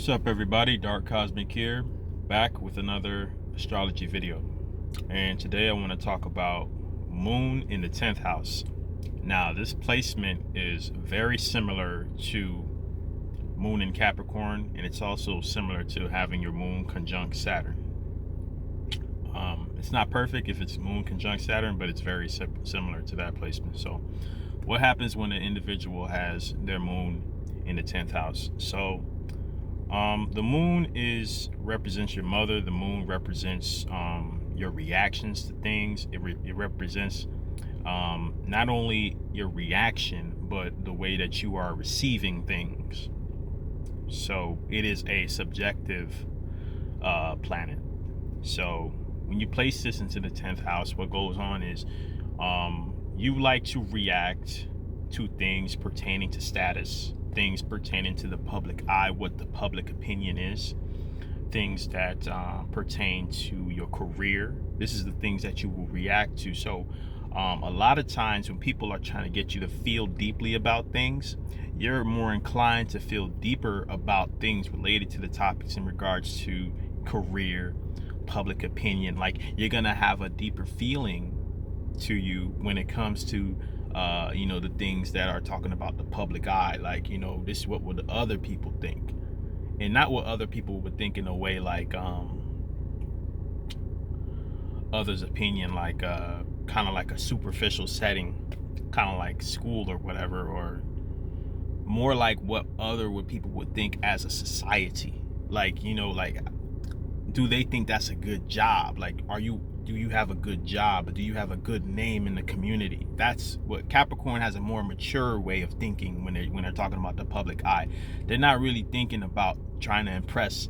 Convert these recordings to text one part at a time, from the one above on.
What's up, everybody? Dark Cosmic here, back with another astrology video. And today I want to talk about Moon in the 10th house. Now, this placement is very similar to Moon in Capricorn, and it's also similar to having your Moon conjunct Saturn. It's not perfect if it's Moon conjunct Saturn, but it's very similar to that placement. So, what happens when an individual has their Moon in the 10th house? So, the moon represents your mother. The moon represents your reactions to things. It represents not only your reaction, but the way that you are receiving things. So it is a subjective planet. So when you place this into the 10th house, what goes on is you like to react to things pertaining to status, things pertaining to the public eye, what the public opinion is, things that pertain to your career. This is the things that you will react to. So a lot of times when people are trying to get you to feel deeply about things, you're more inclined to feel deeper about things related to the topics in regards to career, public opinion. Like, you're gonna have a deeper feeling to you when it comes to the things that are talking about the public eye. Like, this is what would other people think, and not what other people would think in a way like others' opinion, like kind of like a superficial setting, kind of like school or whatever, or more like what people would think as a society. Like, like, do they think that's a good job? Like, do you have a good job? Do you have a good name in the community? That's what Capricorn has, a more mature way of thinking when they're talking about the public eye. They're not really thinking about trying to impress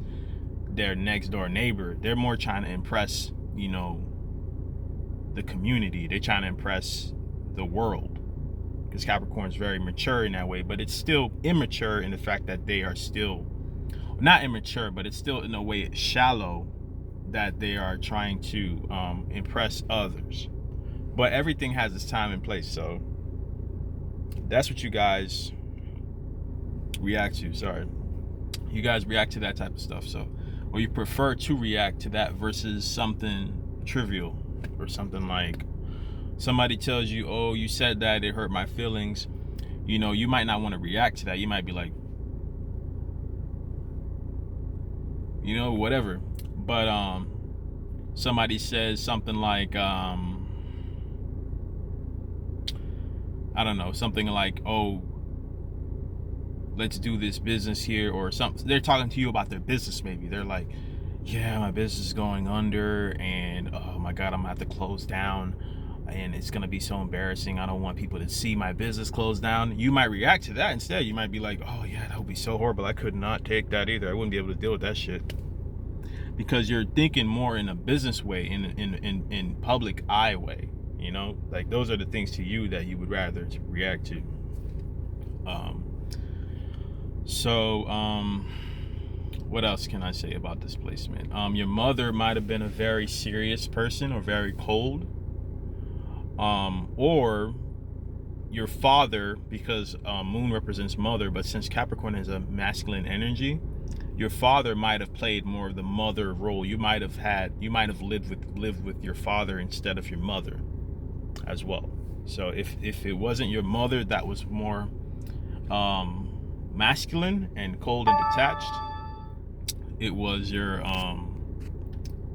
their next door neighbor. They're more trying to impress, the community. They're trying to impress the world, because Capricorn is very mature in that way, but it's still immature in the fact that they are still not immature, but it's still in a way shallow, that they are trying to impress others. But everything has its time and place. So that's what you guys react to. Sorry, you guys react to that type of stuff. So, or you prefer to react to that versus something trivial, or something like somebody tells you, oh, you said that, it hurt my feelings. You might not want to react to that. You might be like, whatever. But somebody says something like I don't know, something like, oh, let's do this business here, or something. They're talking to you about their business. Maybe they're like, yeah, my business is going under, and oh my god, I'm gonna have to close down, and it's gonna be so embarrassing. I don't want people to see my business close down. You might react to that instead. You might be like, oh yeah, that would be so horrible. I could not take that either. I wouldn't be able to deal with that shit. Because you're thinking more in a business way, in public eye way. Like, those are the things to you that you would rather to react to. What else can I say about this placement? Your mother might have been a very serious person, or very cold, or your father, because moon represents mother, but since Capricorn is a masculine energy, your father might have played more of the mother role. You might have lived with your father instead of your mother as well. So if it wasn't your mother that was more masculine and cold and detached, it was your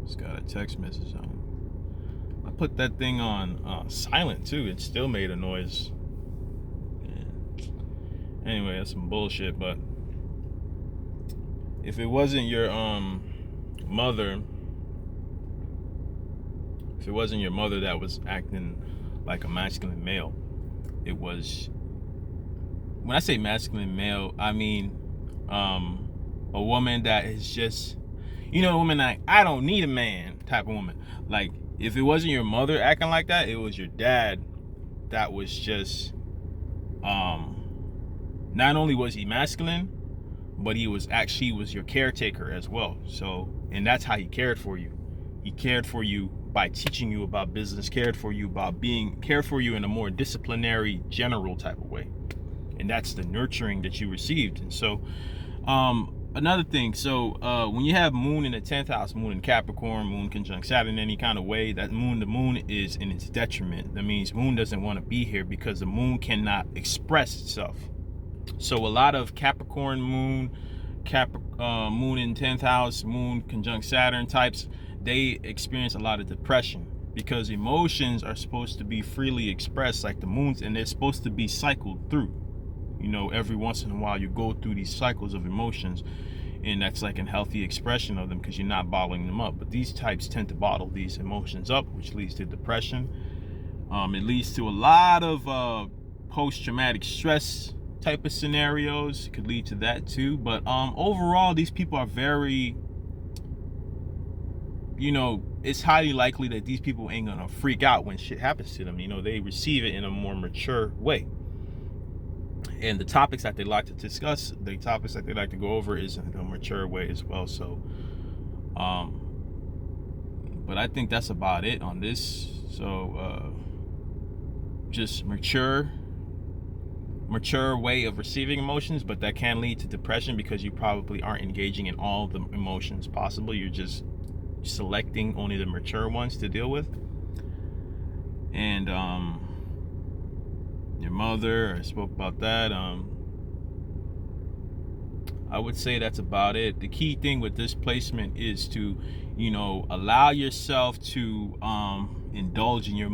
just got a text message on. I put that thing on silent too. It still made a noise. Yeah. Anyway, that's some bullshit. But if it wasn't your mother, if it wasn't your mother that was acting like a masculine male, it was, when I say masculine male, I mean a woman that is just, a woman like, I don't need a man type of woman. Like, if it wasn't your mother acting like that, it was your dad that was just not only was he masculine, but he was your caretaker as well. So, and that's how he cared for you. He cared for you by teaching you about business, cared for you in a more disciplinary, general type of way. And that's the nurturing that you received. And so another thing, so when you have moon in the 10th house, moon in Capricorn, moon conjunct Saturn, any kind of way, the moon is in its detriment. That means moon doesn't want to be here because the moon cannot express itself. So a lot of Capricorn moon, moon in 10th house, moon conjunct Saturn types, they experience a lot of depression because emotions are supposed to be freely expressed like the moons, and they're supposed to be cycled through. You know, every once in a while you go through these cycles of emotions, and that's like a healthy expression of them because you're not bottling them up. But these types tend to bottle these emotions up, which leads to depression. It leads to a lot of post-traumatic stress type of scenarios. It could lead to that too. But overall, these people are very, you know, it's highly likely that these people ain't gonna freak out when shit happens to them. You know, they receive it in a more mature way. And the topics that they like to discuss, the topics that they like to go over is in a mature way as well. So but I think that's about it on this. So just mature way of receiving emotions, but that can lead to depression because you probably aren't engaging in all the emotions possible. You're just selecting only the mature ones to deal with. And your mother, I spoke about that. I would say that's about it. The key thing with this placement is to, you know, allow yourself to indulge in your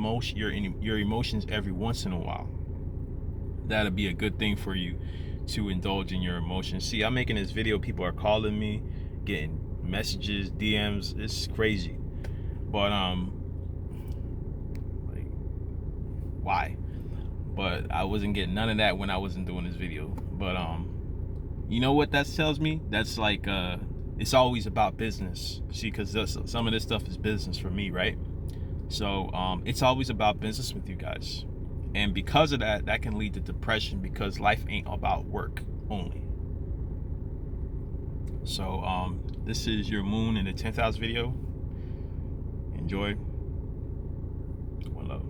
emotions every once in a while. That'll be a good thing for you, to indulge in your emotions. See, I'm making this video, people are calling me, getting messages, DMs. It's crazy. But like, why? But I wasn't getting none of that when I wasn't doing this video. But you know what that tells me? That's like it's always about business. See, because some of this stuff is business for me, right? So it's always about business with you guys. And because of that, that can lead to depression because life ain't about work only. So this is your moon in the 10th house video. Enjoy. One love.